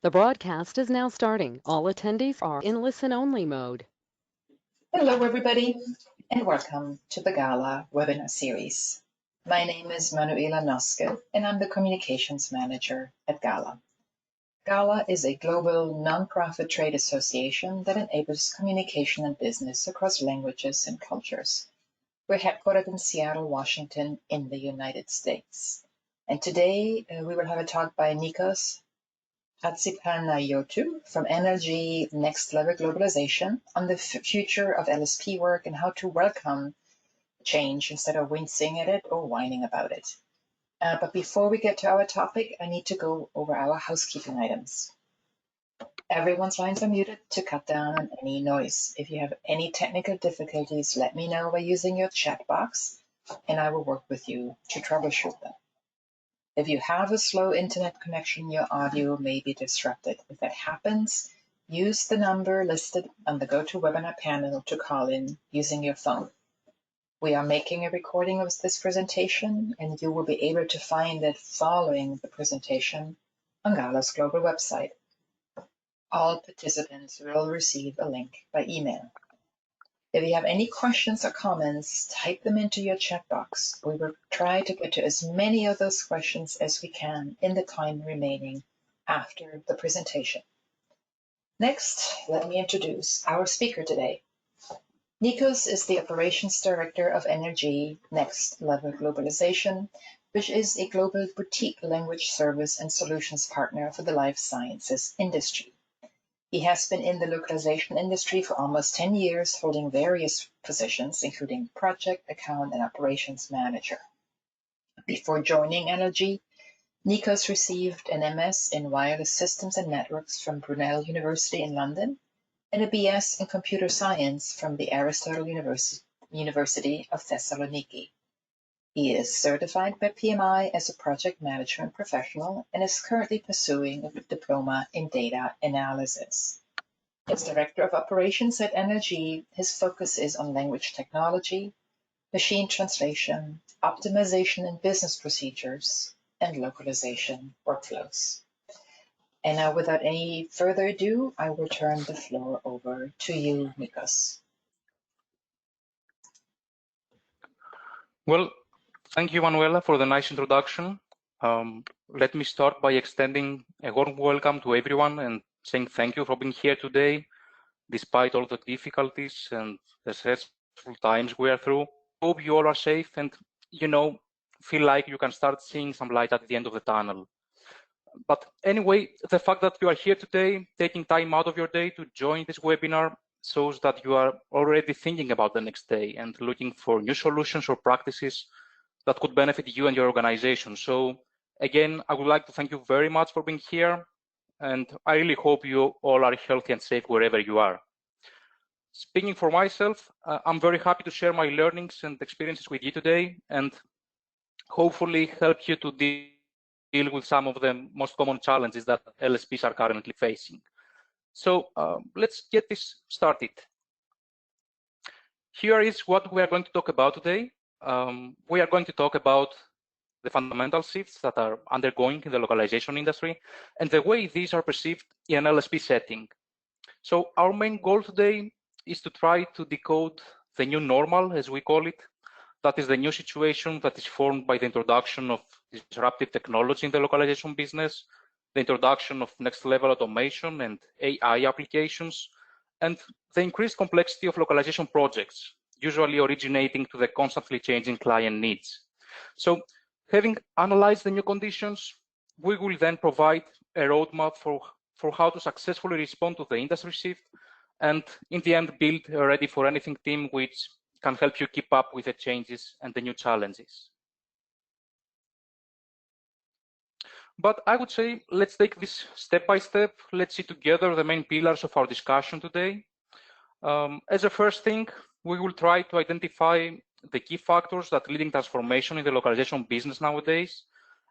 The broadcast is now starting. All attendees are in listen-only mode. Hello, everybody, and welcome to the GALA webinar series. My name is Manuela Noske, and I'm the Communications Manager at GALA. GALA is a global nonprofit trade association that enables communication and business across languages and cultures. We're headquartered in Seattle, Washington, in the United States. And today we will have a talk by Nikos Hatzipanayotou from NLG Next Level Globalization on the future of LSP work and how to welcome change instead of wincing at it or whining about it. But before we get to our topic, I need to go over our housekeeping items. Everyone's lines are muted to cut down on any noise. If you have any technical difficulties, let me know by using your chat box, and I will work with you to troubleshoot them. If you have a slow internet connection, your audio may be disrupted. If that happens, use the number listed on the GoToWebinar panel to call in using your phone. We are making a recording of this presentation, and you will be able to find it following the presentation on GALA's global website. All participants will receive a link by email. If you have any questions or comments, type them into your chat box. We will try to get to as many of those questions as we can in the time remaining after the presentation. Next, let me introduce our speaker today. Nikos is the Operations Director of NRG Next Level Globalization, which is a global boutique language service and solutions partner for the life sciences industry. He has been in the localization industry for almost 10 years, holding various positions, including project, account, and operations manager. Before joining NLG, Nikos received an MS in wireless systems and networks from Brunel University in London and a BS in computer science from the Aristotle University of Thessaloniki. He is certified by PMI as a project management professional and is currently pursuing a diploma in data analysis. As Director of Operations at NRG, his focus is on language technology, machine translation, optimization in business procedures, and localization workflows. And now, without any further ado, I will turn the floor over to you, Nikos. Well, thank you, Manuela, for the nice introduction. Let me start by extending a warm welcome to everyone and saying thank you for being here today, despite all the difficulties and the stressful times we are through. Hope you all are safe and, feel like you can start seeing some light at the end of the tunnel. But anyway, the fact that you are here today, taking time out of your day to join this webinar, shows that you are already thinking about the next day and looking for new solutions or practices that could benefit you and your organization. So again, I would like to thank you very much for being here, and I really hope you all are healthy and safe wherever you are. Speaking for myself, I'm very happy to share my learnings and experiences with you today and hopefully help you to deal with some of the most common challenges that LSPs are currently facing. So let's get this started. Here is what we are going to talk about today. We are going to talk about the fundamental shifts that are undergoing in the localization industry and the way these are perceived in an LSP setting. So our main goal today is to try to decode the new normal, as we call it. That is the new situation that is formed by the introduction of disruptive technology in the localization business, the introduction of next level automation and AI applications, and the increased complexity of localization projects, usually originating to the constantly changing client needs. So having analyzed the new conditions, we will then provide a roadmap for how to successfully respond to the industry shift and in the end build a ready for anything team which can help you keep up with the changes and the new challenges. But I would say, let's take this step by step. Let's see together the main pillars of our discussion today. As a first thing, we will try to identify the key factors that leading transformation in the localization business nowadays.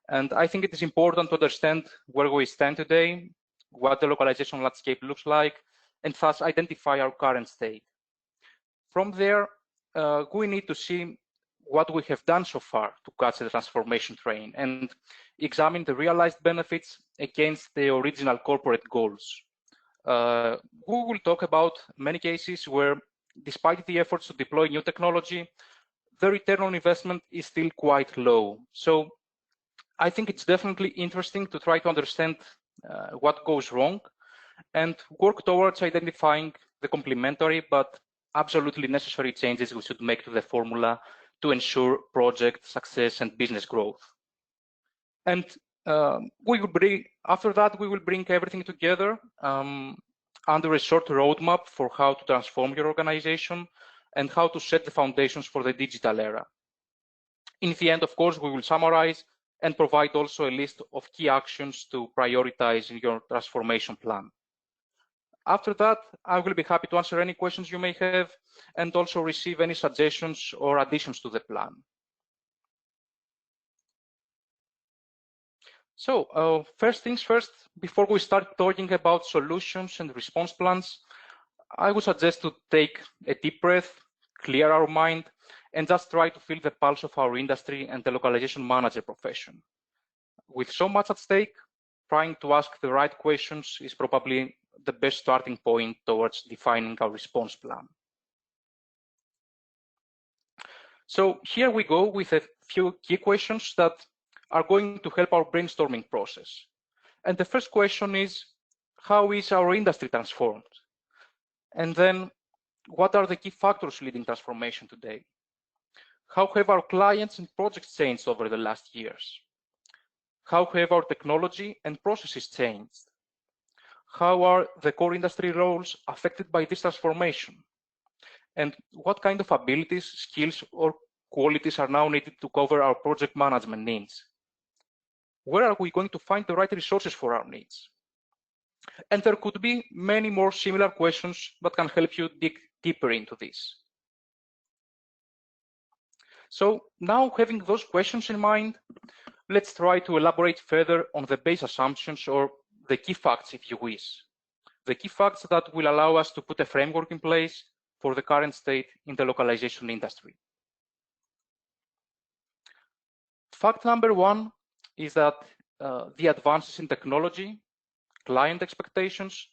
And I think it is important to understand where we stand today, what the localization landscape looks like, and thus identify our current state. From there, we need to see what we have done so far to catch the transformation train and examine the realized benefits against the original corporate goals. We will talk about many cases where, despite the efforts to deploy new technology, the return on investment is still quite low. So I think it's definitely interesting to try to understand what goes wrong and work towards identifying the complementary but absolutely necessary changes we should make to the formula to ensure project success and business growth. And after that, we will bring everything together under a short roadmap for how to transform your organization and how to set the foundations for the digital era. In the end, of course, we will summarize and provide also a list of key actions to prioritize in your transformation plan. After that, I will be happy to answer any questions you may have and also receive any suggestions or additions to the plan. So first things first, before we start talking about solutions and response plans, I would suggest to take a deep breath, clear our mind, and just try to feel the pulse of our industry and the localization manager profession. With so much at stake, trying to ask the right questions is probably the best starting point towards defining our response plan. So here we go with a few key questions that are going to help our brainstorming process. And the first question is, how is our industry transformed? And then, what are the key factors leading transformation today? How have our clients and projects changed over the last years? How have our technology and processes changed? How are the core industry roles affected by this transformation? And what kind of abilities, skills, or qualities are now needed to cover our project management needs? Where are we going to find the right resources for our needs? And there could be many more similar questions that can help you dig deeper into this. So now, having those questions in mind, let's try to elaborate further on the base assumptions, or the key facts, if you wish. The key facts that will allow us to put a framework in place for the current state in the localization industry. Fact number one is that the advances in technology, client expectations,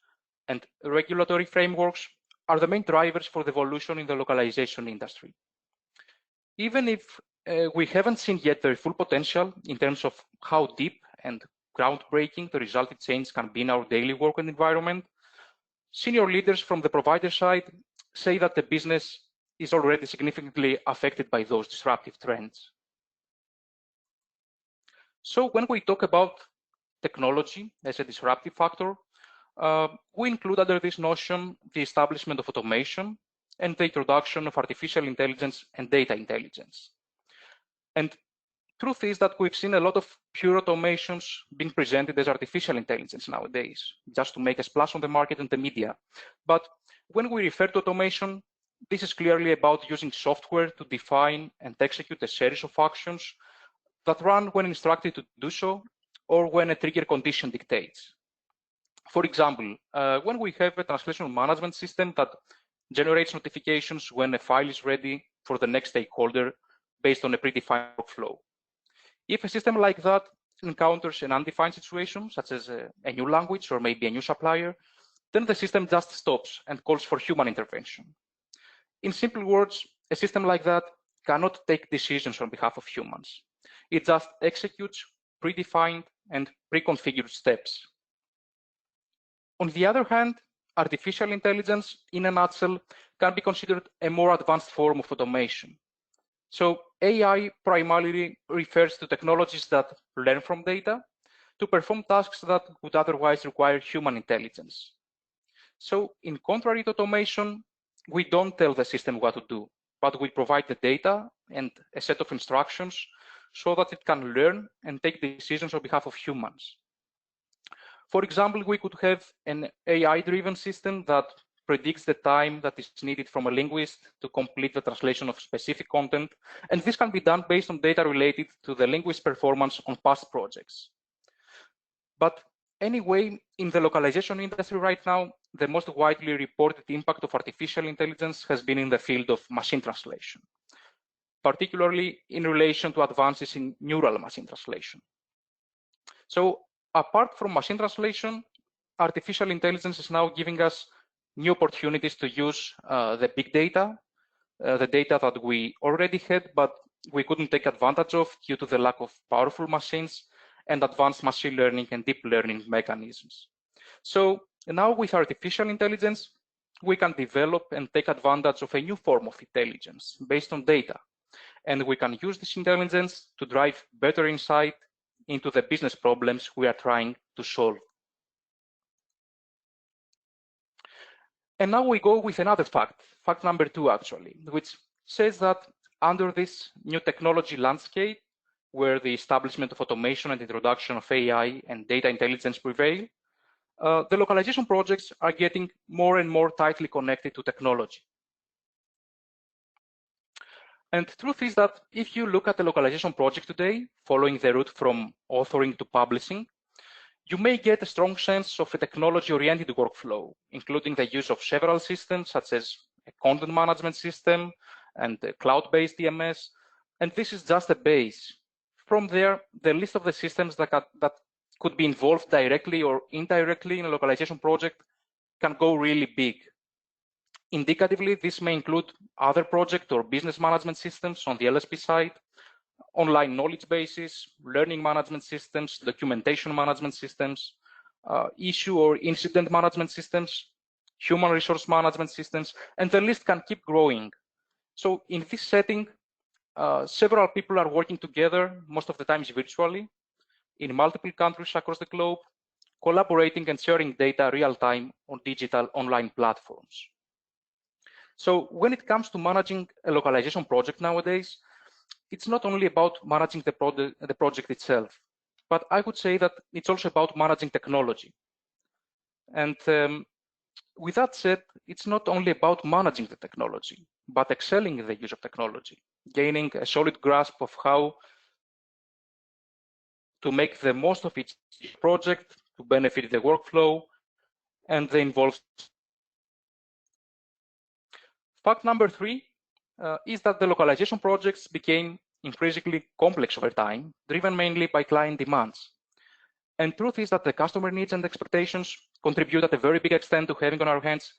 and regulatory frameworks are the main drivers for the evolution in the localization industry. Even if we haven't seen yet their full potential in terms of how deep and groundbreaking the resulting change can be in our daily work and environment, senior leaders from the provider side say that the business is already significantly affected by those disruptive trends. So when we talk about technology as a disruptive factor, we include under this notion the establishment of automation and the introduction of artificial intelligence and data intelligence. And truth is that we've seen a lot of pure automations being presented as artificial intelligence nowadays, just to make a splash on the market and the media. But when we refer to automation, this is clearly about using software to define and execute a series of actions that run when instructed to do so, or when a trigger condition dictates. For example, when we have a translation management system that generates notifications when a file is ready for the next stakeholder based on a predefined workflow. If a system like that encounters an undefined situation, such as a new language or maybe a new supplier, then the system just stops and calls for human intervention. In simple words, a system like that cannot take decisions on behalf of humans. It just executes predefined and pre-configured steps. On the other hand, artificial intelligence, in a nutshell, can be considered a more advanced form of automation. So AI primarily refers to technologies that learn from data to perform tasks that would otherwise require human intelligence. So in contrary to automation, we don't tell the system what to do, but we provide the data and a set of instructions so that it can learn and take decisions on behalf of humans. For example, we could have an AI-driven system that predicts the time that is needed from a linguist to complete the translation of specific content, and this can be done based on data related to the linguist's performance on past projects. But anyway, in the localization industry right now, the most widely reported impact of artificial intelligence has been in the field of machine translation. particularly in relation to advances in neural machine translation. So apart from machine translation, artificial intelligence is now giving us new opportunities to use the big data, the data that we already had, but we couldn't take advantage of due to the lack of powerful machines and advanced machine learning and deep learning mechanisms. So now with artificial intelligence, we can develop and take advantage of a new form of intelligence based on data. And we can use this intelligence to drive better insight into the business problems we are trying to solve. And now we go with another fact number 2 actually, which says that under this new technology landscape, where the establishment of automation and introduction of AI and data intelligence prevail, the localization projects are getting more and more tightly connected to technology. And the truth is that if you look at the localization project today, following the route from authoring to publishing, you may get a strong sense of a technology-oriented workflow, including the use of several systems, such as a content management system and a cloud-based DMS. And this is just a base. From there, the list of the systems that could be involved directly or indirectly in a localization project can go really big. Indicatively, this may include other project or business management systems on the LSP side, online knowledge bases, learning management systems, documentation management systems, issue or incident management systems, human resource management systems, and the list can keep growing. So in this setting, several people are working together, most of the times virtually, in multiple countries across the globe, collaborating and sharing data real-time on digital online platforms. So when it comes to managing a localization project nowadays, it's not only about managing the project itself, but I would say that it's also about managing technology. And with that said, it's not only about managing the technology, but excelling in the use of technology, gaining a solid grasp of how to make the most of each project to benefit the workflow and the involved. Fact number 3 is that the localization projects became increasingly complex over time, driven mainly by client demands. And truth is that the customer needs and expectations contribute at a very big extent to having on our hands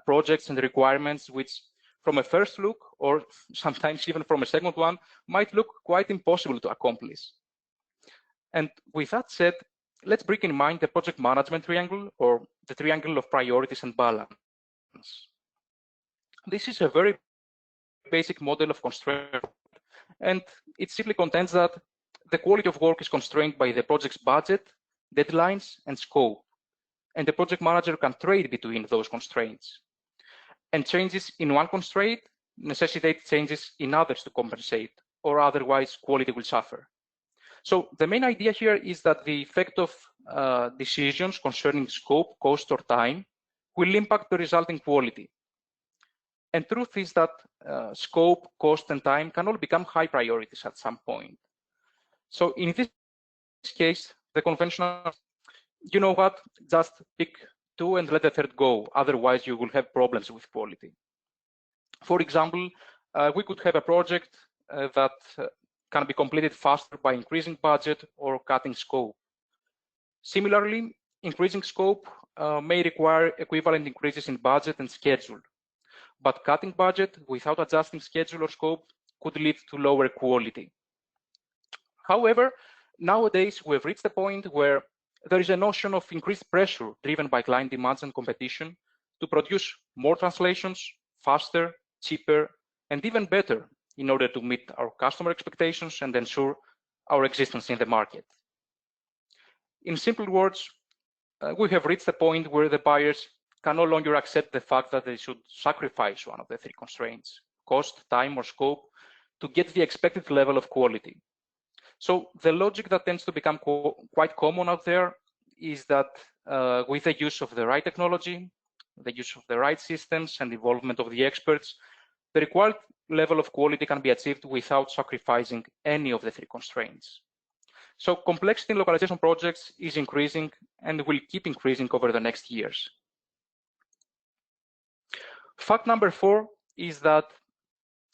projects and requirements which, from a first look, or sometimes even from a second one, might look quite impossible to accomplish. And with that said, let's bring in mind the project management triangle, or the triangle of priorities and balance. This is a very basic model of constraint, and it simply contends that the quality of work is constrained by the project's budget, deadlines, and scope, and the project manager can trade between those constraints. And changes in one constraint necessitate changes in others to compensate, or otherwise quality will suffer. So the main idea here is that the effect of decisions concerning scope, cost, or time will impact the resulting quality. And truth is that scope, cost, and time can all become high priorities at some point. So in this case, the conventional, you know what, just pick 2 and let the third go. Otherwise, you will have problems with quality. For example, we could have a project that can be completed faster by increasing budget or cutting scope. Similarly, increasing scope may require equivalent increases in budget and schedule. But cutting budget without adjusting schedule or scope could lead to lower quality. However, nowadays we've reached a point where there is a notion of increased pressure driven by client demands and competition to produce more translations faster, cheaper, and even better in order to meet our customer expectations and ensure our existence in the market. In simple words, we have reached a point where the buyers can no longer accept the fact that they should sacrifice one of the 3 constraints, cost, time, or scope, to get the expected level of quality. So the logic that tends to become quite common out there is that with the use of the right technology, the use of the right systems, and involvement of the experts, the required level of quality can be achieved without sacrificing any of the 3 constraints. So complexity in localization projects is increasing and will keep increasing over the next years. Fact number 4 is that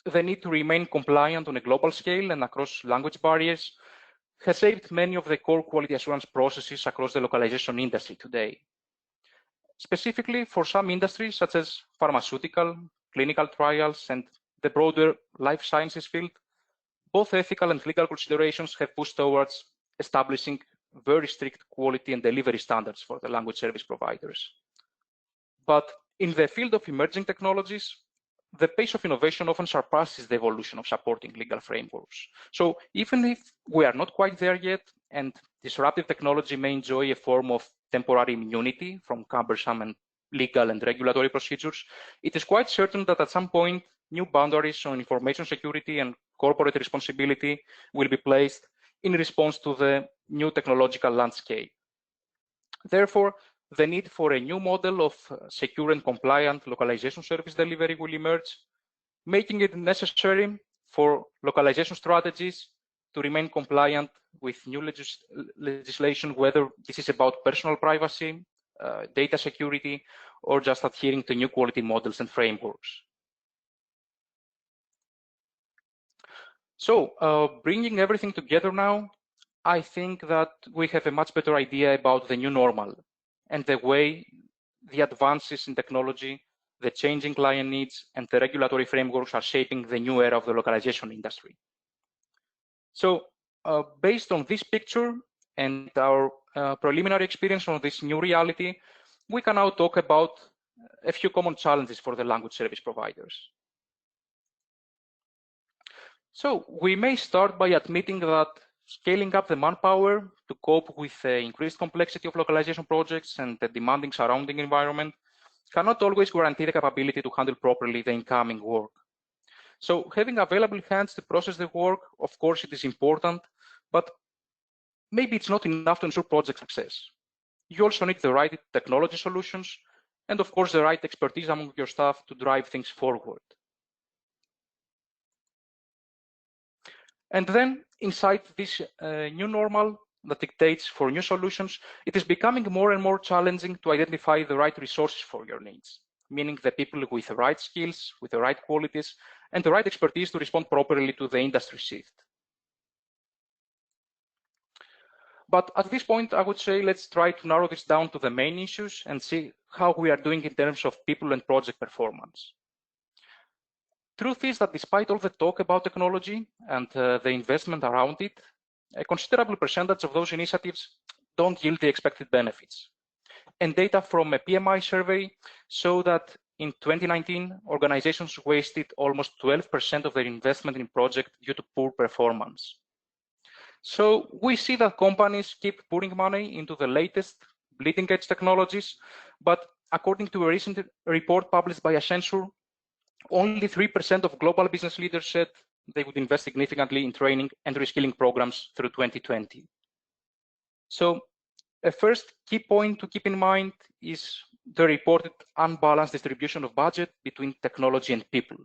the need to remain compliant on a global scale and across language barriers has shaped many of the core quality assurance processes across the localization industry today. Specifically for some industries such as pharmaceutical, clinical trials, and the broader life sciences field, both ethical and legal considerations have pushed towards establishing very strict quality and delivery standards for the language service providers. But in the field of emerging technologies, the pace of innovation often surpasses the evolution of supporting legal frameworks. So even if we are not quite there yet, and disruptive technology may enjoy a form of temporary immunity from cumbersome and legal and regulatory procedures, it is quite certain that at some point, new boundaries on information security and corporate responsibility will be placed in response to the new technological landscape. Therefore, the need for a new model of secure and compliant localization service delivery will emerge, making it necessary for localization strategies to remain compliant with new legislation, whether this is about personal privacy, data security, or just adhering to new quality models and frameworks. So bringing everything together now, I think that we have a much better idea about the new normal and the way the advances in technology, the changing client needs, and the regulatory frameworks are shaping the new era of the localization industry. So based on this picture and our preliminary experience on this new reality, we can now talk about a few common challenges for the language service providers. So we may start by admitting that scaling up the manpower to cope with the increased complexity of localization projects and the demanding surrounding environment cannot always guarantee the capability to handle properly the incoming work. So having available hands to process the work, of course, it is important, but maybe it's not enough to ensure project success. You also need the right technology solutions and, of course, the right expertise among your staff to drive things forward. And then inside this new normal that dictates for new solutions, it is becoming more and more challenging to identify the right resources for your needs, meaning the people with the right skills, with the right qualities, and the right expertise to respond properly to the industry shift. But at this point, I would say let's try to narrow this down to the main issues and see how we are doing in terms of people and project performance. Truth is that despite all the talk about technology and the investment around it, a considerable percentage of those initiatives don't yield the expected benefits. And data from a PMI survey show that in 2019, organizations wasted almost 12% of their investment in projects due to poor performance. So we see that companies keep pouring money into the latest bleeding edge technologies, but according to a recent report published by Accenture, only 3% of global business leaders said they would invest significantly in training and reskilling programs through 2020. So a first key point to keep in mind is the reported unbalanced distribution of budget between technology and people.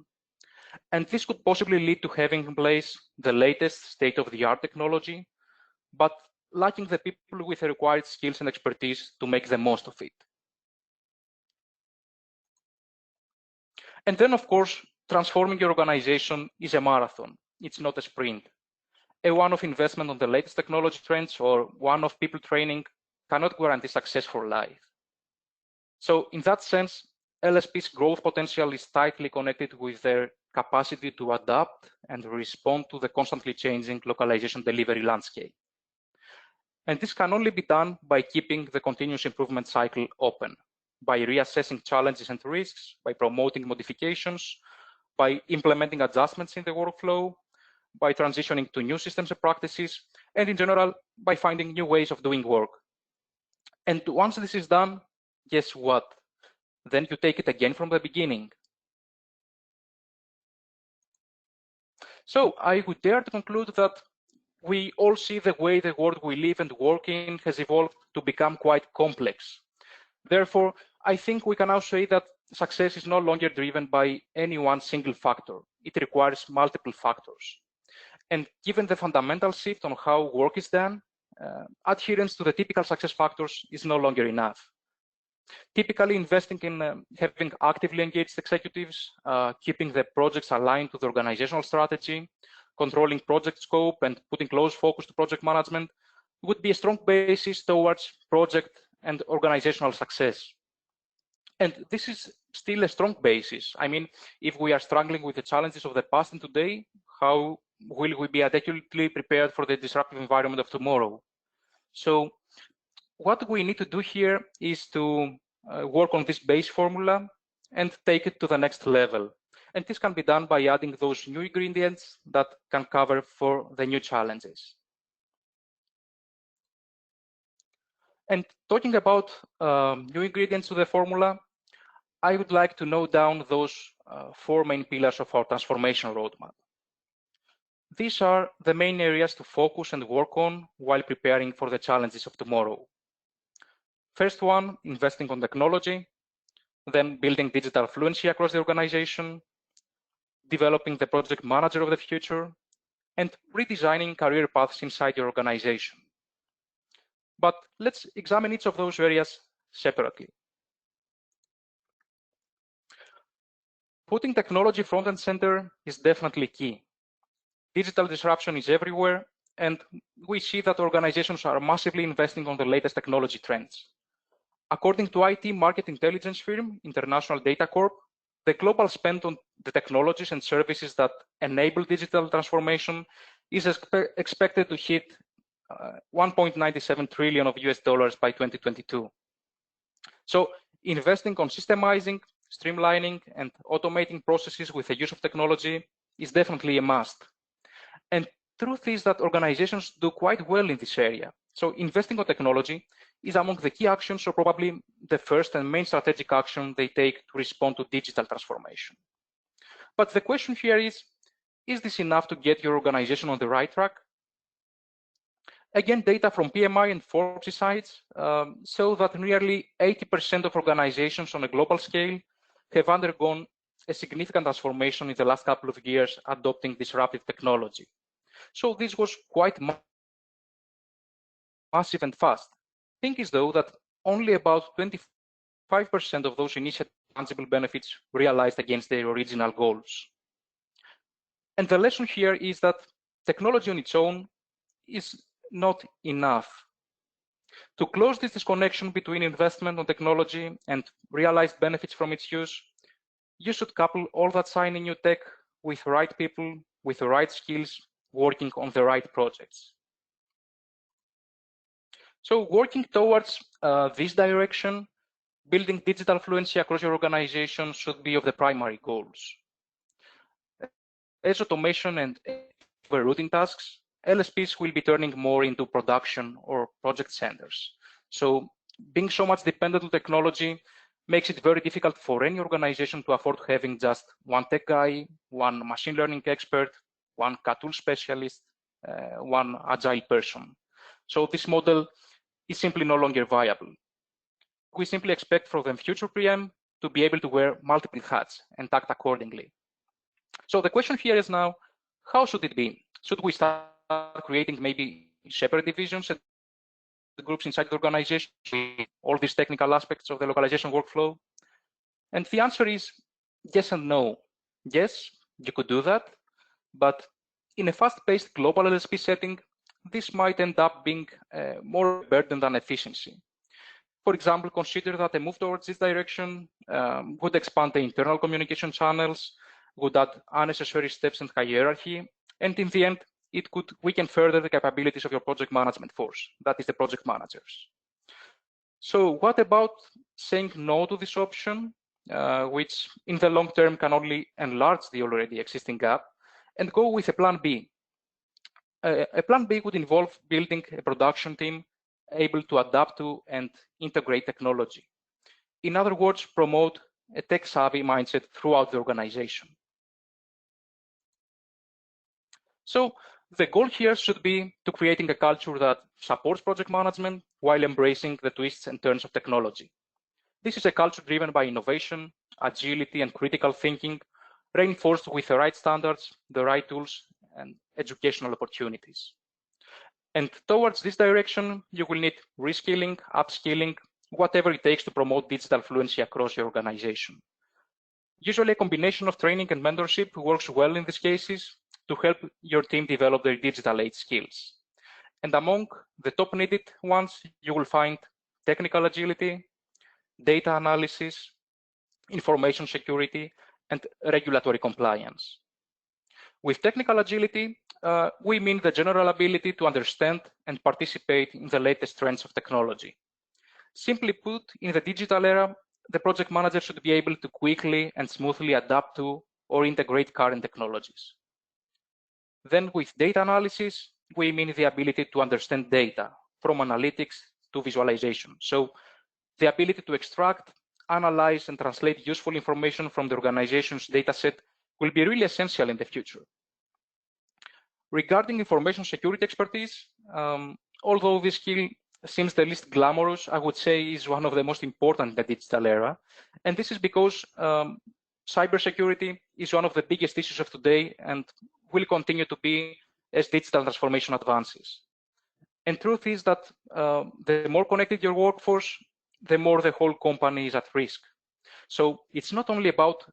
And this could possibly lead to having in place the latest state-of-the-art technology, but lacking the people with the required skills and expertise to make the most of it. And then, of course, transforming your organization is a marathon. It's not a sprint. A one-off investment on the latest technology trends or one-off people training cannot guarantee success for life. So in that sense, LSP's growth potential is tightly connected with their capacity to adapt and respond to the constantly changing localization delivery landscape. And this can only be done by keeping the continuous improvement cycle open, by reassessing challenges and risks, by promoting modifications, by implementing adjustments in the workflow, by transitioning to new systems and practices, and in general, by finding new ways of doing work. And once this is done, guess what? Then you take it again from the beginning. So I would dare to conclude that we all see the way the world we live and work in has evolved to become quite complex. Therefore, I think we can now say that success is no longer driven by any one single factor. It requires multiple factors. And given the fundamental shift on how work is done, adherence to the typical success factors is no longer enough. Typically investing in having actively engaged executives, keeping the projects aligned to the organizational strategy, controlling project scope, and putting close focus to project management would be a strong basis towards project and organizational success. And this is still a strong basis. I mean, if we are struggling with the challenges of the past and today, how will we be adequately prepared for the disruptive environment of tomorrow? So what we need to do here is to work on this base formula and take it to the next level. And this can be done by adding those new ingredients that can cover for the new challenges. And talking about new ingredients to the formula, I would like to note down those 4 main pillars of our transformation roadmap. These are the main areas to focus and work on while preparing for the challenges of tomorrow. First one, investing on technology, then building digital fluency across the organization, developing the project manager of the future, and redesigning career paths inside your organization. But let's examine each of those areas separately. Putting technology front and center is definitely key. Digital disruption is everywhere, and we see that organizations are massively investing on the latest technology trends. According to IT market intelligence firm International Data Corp, the global spend on the technologies and services that enable digital transformation is expected to hit 1.97 trillion of US dollars by 2022. So investing on systemizing, streamlining, and automating processes with the use of technology is definitely a must. And truth is that organizations do quite well in this area. So investing on technology is among the key actions, or probably the first and main strategic action they take to respond to digital transformation. But the question here is this enough to get your organization on the right track? Again, data from PMI and Forbes sites show that nearly 80% of organizations on a global scale have undergone a significant transformation in the last couple of years adopting disruptive technology. So this was quite massive and fast. The thing is, though, that only about 25% of those initial tangible benefits realized against their original goals. And the lesson here is that technology on its own is not enough. To close this disconnection between investment on technology and realized benefits from its use, you should couple all that shiny new tech with the right people, with the right skills, working on the right projects. So working towards this direction, building digital fluency across your organization should be of the primary goals. As automation and routing tasks, LSPs will be turning more into production or project centers. So being so much dependent on technology makes it very difficult for any organization to afford having just one tech guy, one machine learning expert, one CAD tool specialist, one agile person. So this model is simply no longer viable. We simply expect for the future PM to be able to wear multiple hats and act accordingly. So the question here is now, how should it be? Should we start creating maybe separate divisions and groups inside the organization, all these technical aspects of the localization workflow? And the answer is yes and no. Yes, you could do that, but in a fast-paced global LSP setting, this might end up being more burden than efficiency. For example, consider that a move towards this direction would expand the internal communication channels, would add unnecessary steps and hierarchy, and in the end, it could weaken further the capabilities of your project management force, that is the project managers. So what about saying no to this option, which in the long term can only enlarge the already existing gap, and go with a plan B? A plan B would involve building a production team able to adapt to and integrate technology. In other words, promote a tech-savvy mindset throughout the organization. So the goal here should be to creating a culture that supports project management while embracing the twists and turns of technology. This is a culture driven by innovation, agility, and critical thinking, reinforced with the right standards, the right tools, and educational opportunities. And towards this direction, you will need reskilling, upskilling, whatever it takes to promote digital fluency across your organization. Usually a combination of training and mentorship works well in these cases to help your team develop their digital age skills. And among the top needed ones, you will find technical agility, data analysis, information security, and regulatory compliance. With technical agility, we mean the general ability to understand and participate in the latest trends of technology. Simply put, in the digital era, the project manager should be able to quickly and smoothly adapt to or integrate current technologies. Then with data analysis, we mean the ability to understand data from analytics to visualization. So the ability to extract, analyze, and translate useful information from the organization's dataset will be really essential in the future. Regarding information security expertise, although this skill seems the least glamorous, I would say is one of the most important in the digital era. And this is because cybersecurity is one of the biggest issues of today and will continue to be as digital transformation advances. And truth is that the more connected your workforce, the more the whole company is at risk. So it's not only about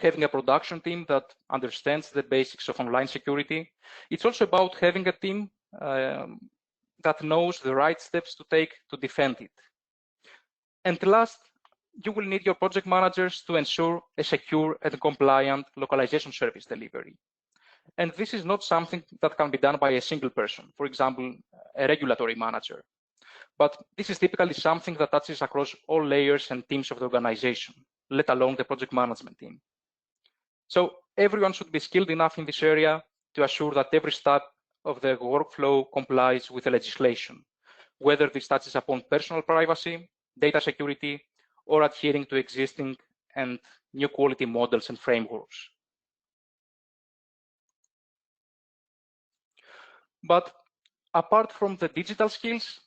having a production team that understands the basics of online security. It's also about having a team that knows the right steps to take to defend it. And last, you will need your project managers to ensure a secure and compliant localization service delivery. And this is not something that can be done by a single person, for example, a regulatory manager. But this is typically something that touches across all layers and teams of the organization, let alone the project management team. So everyone should be skilled enough in this area to assure that every step of the workflow complies with the legislation, whether this touches upon personal privacy, data security, or adhering to existing and new quality models and frameworks. But apart from the digital skills,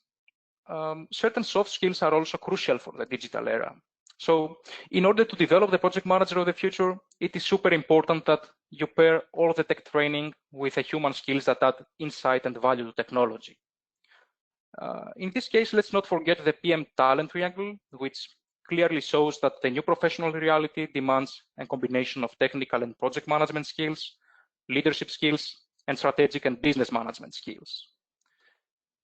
certain soft skills are also crucial for the digital era. So in order to develop the project manager of the future, it is super important that you pair all the tech training with the human skills that add insight and value to technology. In this case, let's not forget the PM talent triangle, which clearly shows that the new professional reality demands a combination of technical and project management skills, leadership skills, and strategic and business management skills.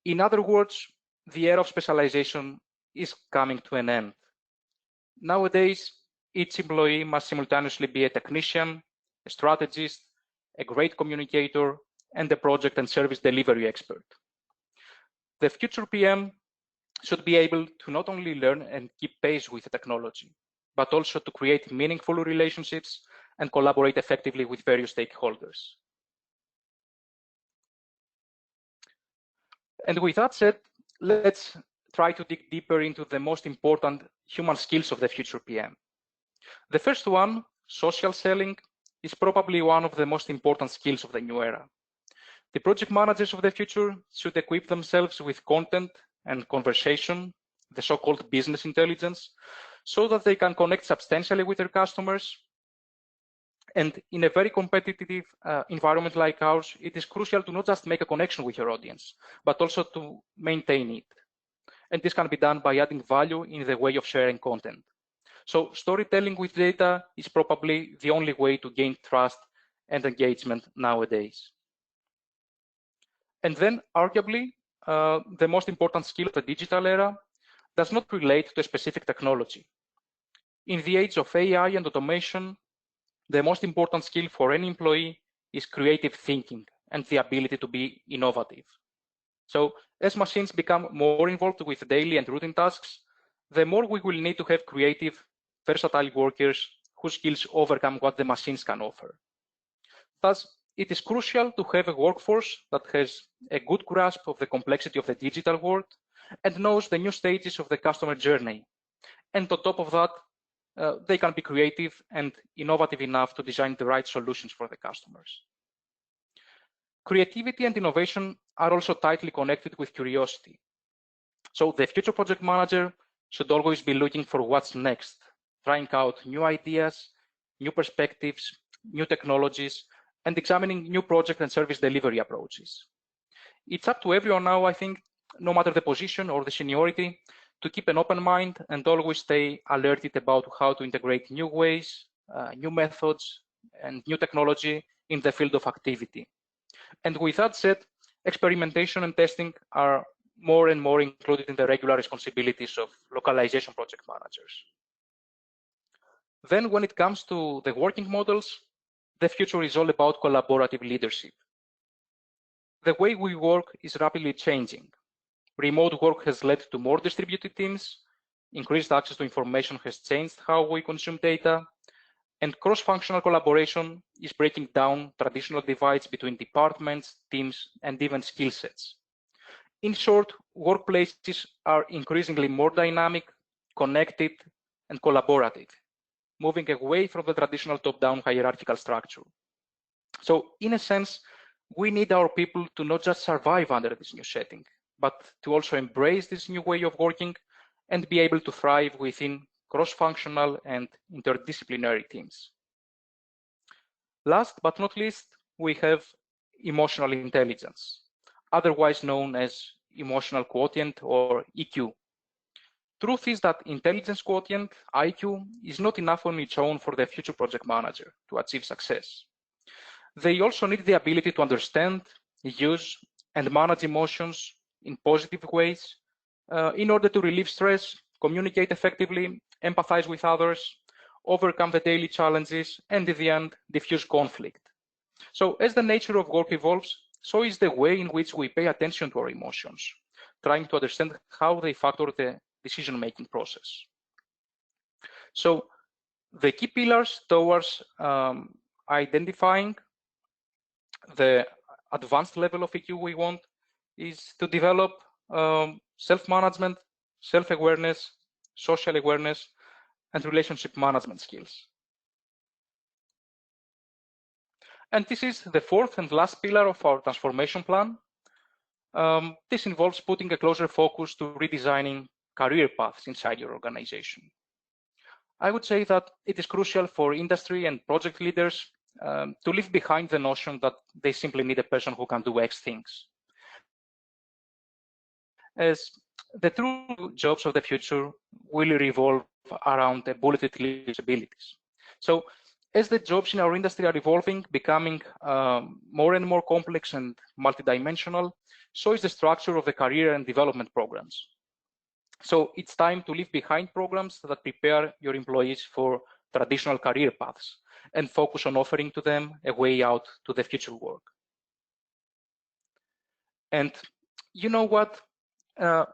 In other words, the era of specialization is coming to an end. Nowadays, each employee must simultaneously be a technician, a strategist, a great communicator, and a project and service delivery expert. The future PM should be able to not only learn and keep pace with the technology, but also to create meaningful relationships and collaborate effectively with various stakeholders. And with that said, let's try to dig deeper into the most important human skills of the future PM. The first one, social selling, is probably one of the most important skills of the new era. The project managers of the future should equip themselves with content and conversation, the so-called business intelligence, so that they can connect substantially with their customers. And in a very competitive environment like ours, it is crucial to not just make a connection with your audience, but also to maintain it. And this can be done by adding value in the way of sharing content. So storytelling with data is probably the only way to gain trust and engagement nowadays. And then arguably, the most important skill of the digital era does not relate to a specific technology. In the age of AI and automation, the most important skill for any employee is creative thinking and the ability to be innovative. So as machines become more involved with daily and routine tasks, the more we will need to have creative, versatile workers whose skills overcome what the machines can offer. Thus, it is crucial to have a workforce that has a good grasp of the complexity of the digital world and knows the new stages of the customer journey. And on top of that, they can be creative and innovative enough to design the right solutions for the customers. Creativity and innovation are also tightly connected with curiosity. So the future project manager should always be looking for what's next, trying out new ideas, new perspectives, new technologies, and examining new project and service delivery approaches. It's up to everyone now, I think, no matter the position or the seniority, to keep an open mind and always stay alerted about how to integrate new ways, new methods, and new technology in the field of activity. And with that said, experimentation and testing are more and more included in the regular responsibilities of localization project managers. Then when it comes to the working models, the future is all about collaborative leadership. The way we work is rapidly changing. Remote work has led to more distributed teams, increased access to information has changed how we consume data, and cross-functional collaboration is breaking down traditional divides between departments, teams, and even skill sets. In short, workplaces are increasingly more dynamic, connected, and collaborative, moving away from the traditional top-down hierarchical structure. So in a sense, we need our people to not just survive under this new setting, but to also embrace this new way of working and be able to thrive within cross-functional and interdisciplinary teams. Last but not least, we have emotional intelligence, otherwise known as emotional quotient or EQ. Truth is that intelligence quotient, IQ, is not enough on its own for the future project manager to achieve success. They also need the ability to understand, use, and manage emotions in positive ways in order to relieve stress, communicate effectively, empathize with others, overcome the daily challenges, and in the end, diffuse conflict. So as the nature of work evolves, so is the way in which we pay attention to our emotions, trying to understand how they factor the decision-making process. So the key pillars towards identifying the advanced level of EQ we want is to develop self-management, self-awareness, social awareness, and relationship management skills. And this is the fourth and last pillar of our transformation plan. This involves putting a closer focus to redesigning career paths inside your organization. I would say that it is crucial for industry and project leaders to leave behind the notion that they simply need a person who can do X things. As the true jobs of the future will revolve around the bulleted list abilities. So as the jobs in our industry are evolving, becoming more and more complex and multidimensional, so is the structure of the career and development programs. So it's time to leave behind programs that prepare your employees for traditional career paths and focus on offering to them a way out to the future work. And you know what?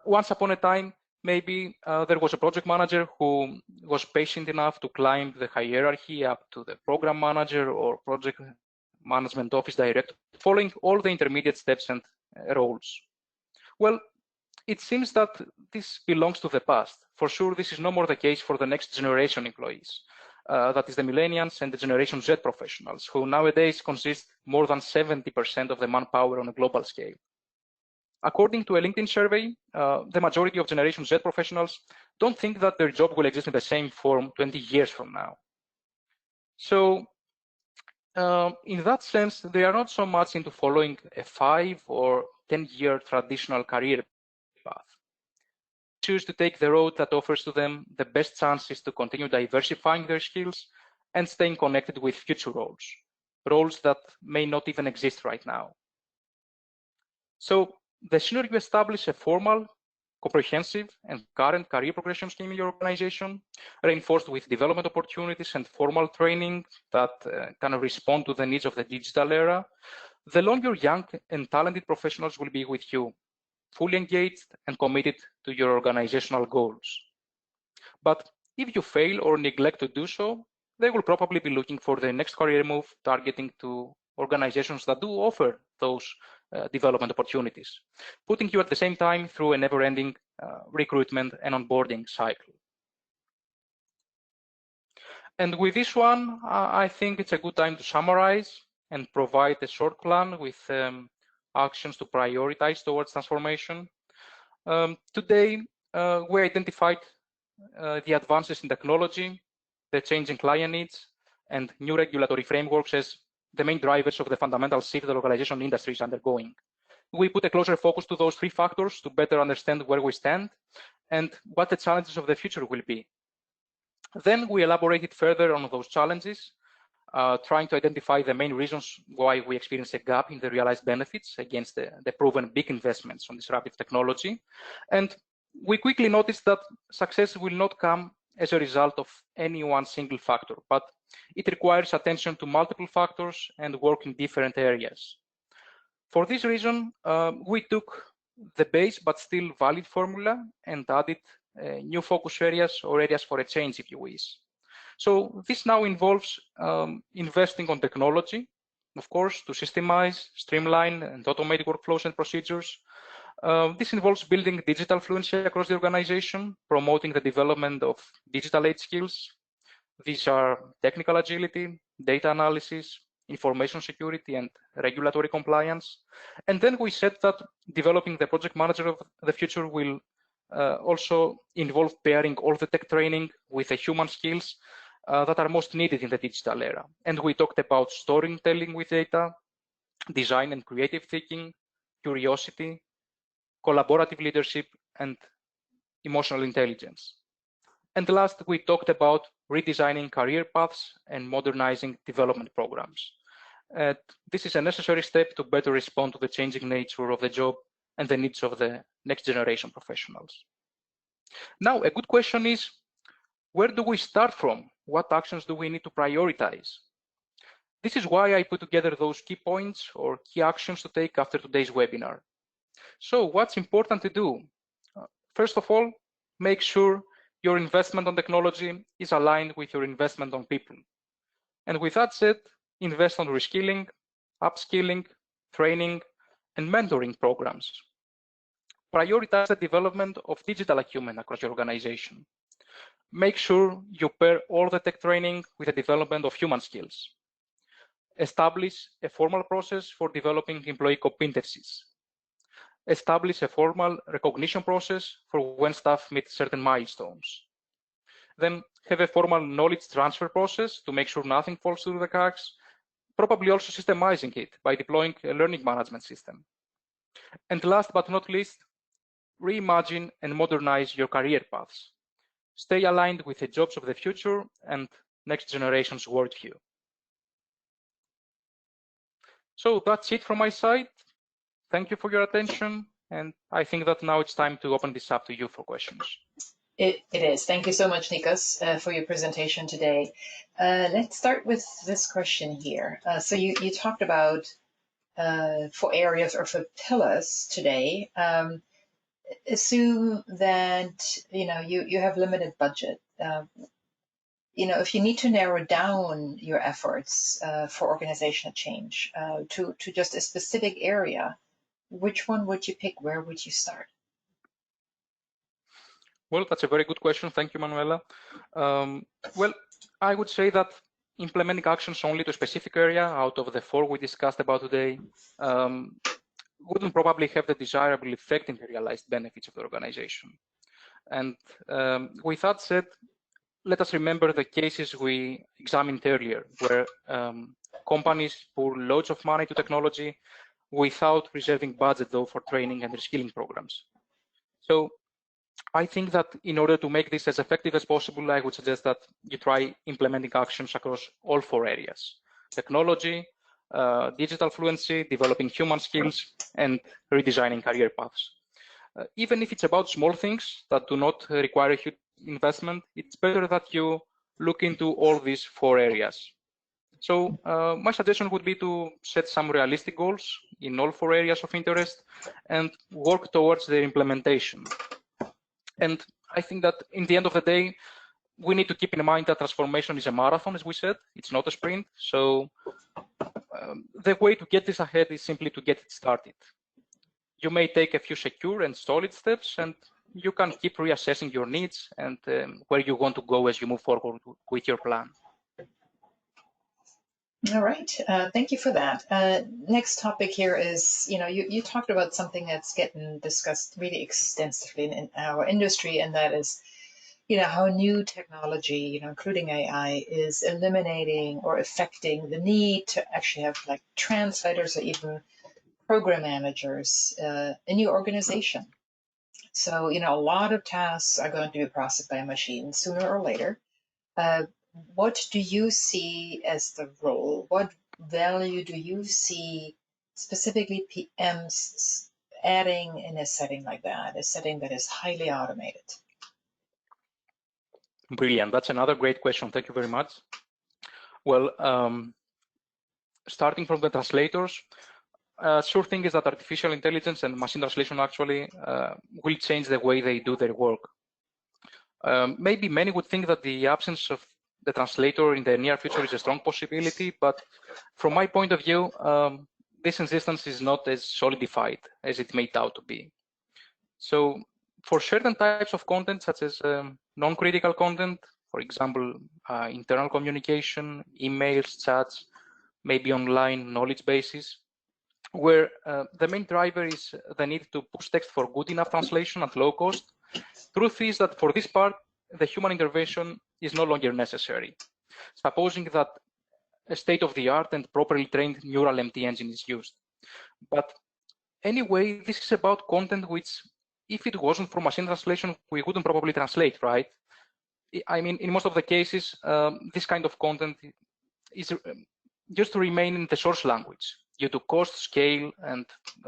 Once upon a time, maybe there was a project manager who was patient enough to climb the hierarchy up to the program manager or project management office director, following all the intermediate steps and roles. Well, it seems that this belongs to the past. For sure, this is no more the case for the next generation employees. That is the millennials and the Generation Z professionals, who nowadays consist more than 70% of the manpower on a global scale. According to a LinkedIn survey, the majority of Generation Z professionals don't think that their job will exist in the same form 20 years from now. So in that sense, they are not so much into following a 5 or 10-year traditional career path. Choose to take the road that offers to them the best chances to continue diversifying their skills and staying connected with future roles that may not even exist right now. So the sooner you establish a formal, comprehensive, and current career progression scheme in your organization, reinforced with development opportunities and formal training that kind of respond to the needs of the digital era, the longer young and talented professionals will be with you, fully engaged and committed to your organizational goals. But if you fail or neglect to do so, they will probably be looking for the next career move, targeting to organizations that do offer those development opportunities, putting you at the same time through a never-ending recruitment and onboarding cycle. And with this one, I think it's a good time to summarize and provide a short plan with actions to prioritize towards transformation. Today, we identified the advances in technology, the changing client needs, and new regulatory frameworks as the main drivers of the fundamental shift the localization industry is undergoing. We put a closer focus to those three factors to better understand where we stand and what the challenges of the future will be. Then we elaborated further on those challenges, trying to identify the main reasons why we experience a gap in the realized benefits against the proven big investments on disruptive technology. And we quickly noticed that success will not come as a result of any one single factor, but it requires attention to multiple factors and work in different areas. For this reason, we took the base but still valid formula and added new focus areas or areas for a change, if you wish. So this now involves investing on technology, of course, to systemize, streamline, and automate workflows and procedures. This involves building digital fluency across the organization, promoting the development of digital age skills. These are technical agility, data analysis, information security, and regulatory compliance. And then we said that developing the project manager of the future will also involve pairing all the tech training with the human skills that are most needed in the digital era. And we talked about storytelling with data, design and creative thinking, curiosity, collaborative leadership, and emotional intelligence. And last, we talked about redesigning career paths and modernizing development programs. This is a necessary step to better respond to the changing nature of the job and the needs of the next generation professionals. Now, a good question is, where do we start from? What actions do we need to prioritize? This is why I put together those key points or key actions to take after today's webinar. So what's important to do? First of all, make sure your investment on technology is aligned with your investment on people. And with that said, invest on reskilling, upskilling, training, and mentoring programs. Prioritize the development of digital acumen across your organization. Make sure you pair all the tech training with the development of human skills. Establish a formal process for developing employee competencies. Establish a formal recognition process for when staff meet certain milestones. Then have a formal knowledge transfer process to make sure nothing falls through the cracks, probably also systemizing it by deploying a learning management system. And last but not least, reimagine and modernize your career paths. Stay aligned with the jobs of the future and next generation's worldview. So that's it from my side. Thank you for your attention. And I think that now it's time to open this up to you for questions. It is. Thank you so much, Nikos, for your presentation today. Let's start with this question here. So you talked about 4 areas or 4 pillars today. Assume that you have limited budget. If you need to narrow down your efforts for organizational change to just a specific area, which one would you pick? Where would you start? Well, that's a very good question. Thank you, Manuela. Well, I would say that implementing actions only to a specific area out of the 4 we discussed about today wouldn't probably have the desirable effect in the realized benefits of the organization. And with that said, let us remember the cases we examined earlier, where companies pour loads of money to technology without reserving budget, though, for training and reskilling programs. So I think that in order to make this as effective as possible, I would suggest that you try implementing actions across all 4 areas: technology, digital fluency, developing human skills, and redesigning career paths. Even if it's about small things that do not require a huge investment, it's better that you look into all these 4 areas. So my suggestion would be to set some realistic goals in all 4 areas of interest and work towards their implementation. And I think that in the end of the day, we need to keep in mind that transformation is a marathon, as we said. It's not a sprint. So the way to get this ahead is simply to get it started. You may take a few secure and solid steps, and you can keep reassessing your needs and where you want to go as you move forward with your plan. All right, thank you for that. Next topic here is, you talked about something that's getting discussed really extensively in our industry, and that is, how new technology, including AI, is eliminating or affecting the need to actually have like translators or even program managers in your organization. So, a lot of tasks are going to be processed by a machine sooner or later. What do you see as the role? What value do you see specifically PMs adding in a setting like that, a setting that is highly automated? Brilliant. That's another great question. Thank you very much. Well, starting from the translators, sure thing is that artificial intelligence and machine translation actually will change the way they do their work. Maybe many would think that the absence of the translator in the near future is a strong possibility, but from my point of view, this insistence is not as solidified as it made out to be. So for certain types of content, such as non-critical content, for example, internal communication, emails, chats, maybe online knowledge bases, where the main driver is the need to push text for good enough translation at low cost, truth is that for this part, the human intervention is no longer necessary. Supposing that a state-of-the-art and properly trained neural MT engine is used. But anyway, this is about content which, if it wasn't for machine translation, we wouldn't probably translate, right? I mean, in most of the cases, this kind of content is just to remain in the source language due to cost, scale, and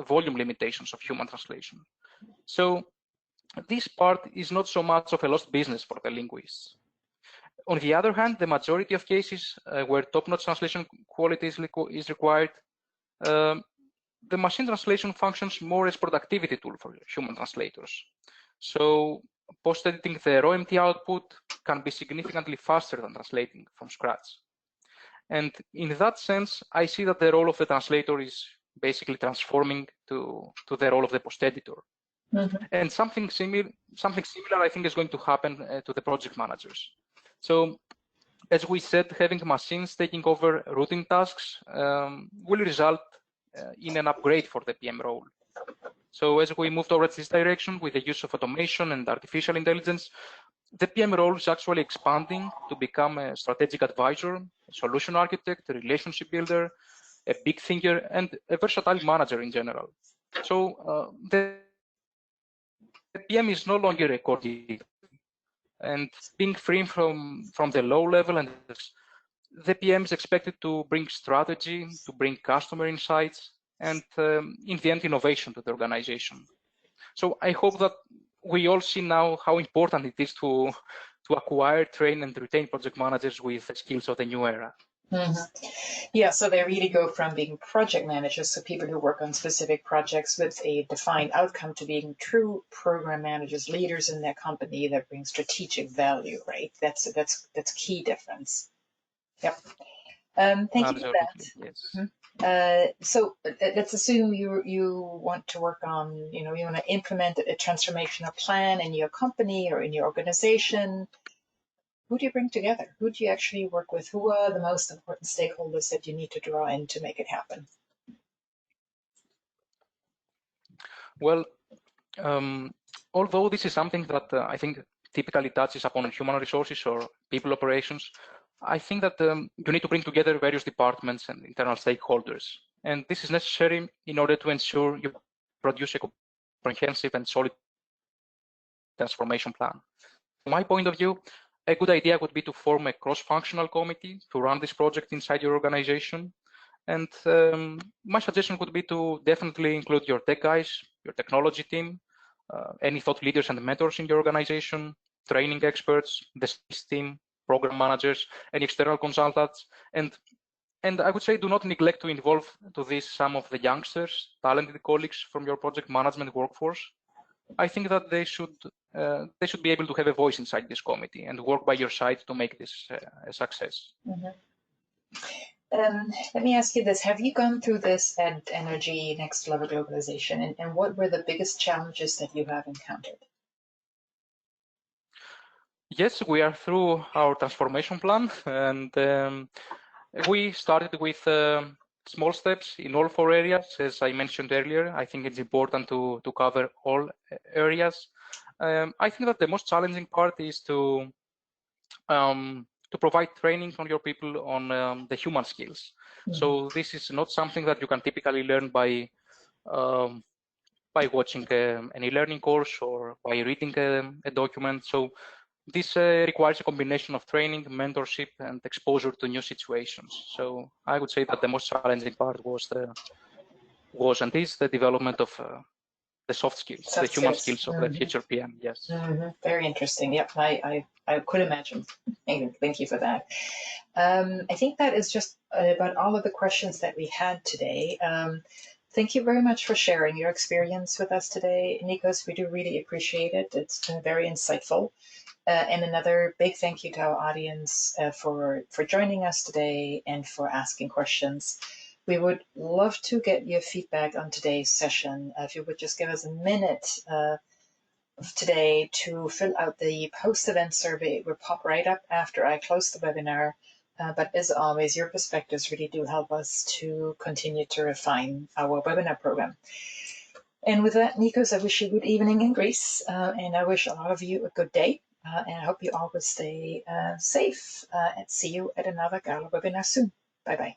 volume limitations of human translation. So this part is not so much of a lost business for the linguists. On the other hand, the majority of cases where top-notch translation quality is required, the machine translation functions more as productivity tool for human translators. So post-editing the raw MT output can be significantly faster than translating from scratch. And in that sense, I see that the role of the translator is basically transforming to the role of the post-editor. Mm-hmm. And something similar, I think, is going to happen to the project managers. So, as we said, having machines taking over routine tasks will result in an upgrade for the PM role. So, as we move towards this direction with the use of automation and artificial intelligence, the PM role is actually expanding to become a strategic advisor, a solution architect, a relationship builder, a big thinker, and a versatile manager in general. So, the PM is no longer a core gig, and being free from the low level, and the PM is expected to bring strategy, to bring customer insights, and in the end, innovation to the organization. So I hope that we all see now how important it is to acquire, train, and retain project managers with the skills of the new era. Mm-hmm. Yeah, so they really go from being project managers, so people who work on specific projects with a defined outcome, to being true program managers, leaders in their company that bring strategic value, right? That's key difference. Yep. Thank you for that. Yes. Mm-hmm. So let's assume you want to work on, you want to implement a transformational plan in your company or in your organization. Who do you bring together? Who do you actually work with? Who are the most important stakeholders that you need to draw in to make it happen? Well, although this is something that I think typically touches upon human resources or people operations, I think that you need to bring together various departments and internal stakeholders. And this is necessary in order to ensure you produce a comprehensive and solid transformation plan. From my point of view, a good idea would be to form a cross-functional committee to run this project inside your organization. And my suggestion would be to definitely include your tech guys, your technology team, any thought leaders and mentors in your organization, training experts, the sales team, program managers, and external consultants. And I would say do not neglect to involve to this some of the youngsters, talented colleagues from your project management workforce. I think that they should be able to have a voice inside this committee and work by your side to make this a success. Mm-hmm. Let me ask you this. Have you gone through this at Energy Next Level Globalization, and what were the biggest challenges that you have encountered? Yes, we are through our transformation plan, and we started with small steps in all 4 areas. As I mentioned earlier, I think it's important to cover all areas. I think that the most challenging part is to provide training on your people on the human skills. Mm-hmm. So this is not something that you can typically learn by by watching an e-learning course or by reading a document. So this requires a combination of training, mentorship, and exposure to new situations. So I would say that the most challenging part was and is the development of the soft skills, the human skills of the future PM. Yes. Very interesting. Yep, I could imagine. Thank you for that. I think that is just about all of the questions that we had today. Thank you very much for sharing your experience with us today, Nikos. We do really appreciate it. It's been very insightful. And another big thank you to our audience for joining us today and for asking questions. We would love to get your feedback on today's session. If you would just give us a minute today to fill out the post-event survey. It will pop right up after I close the webinar. But as always, your perspectives really do help us to continue to refine our webinar program. And with that, Nikos, I wish you a good evening in Greece, and I wish a lot of you a good day. And I hope you all will stay safe and see you at another GALA webinar soon. Bye-bye.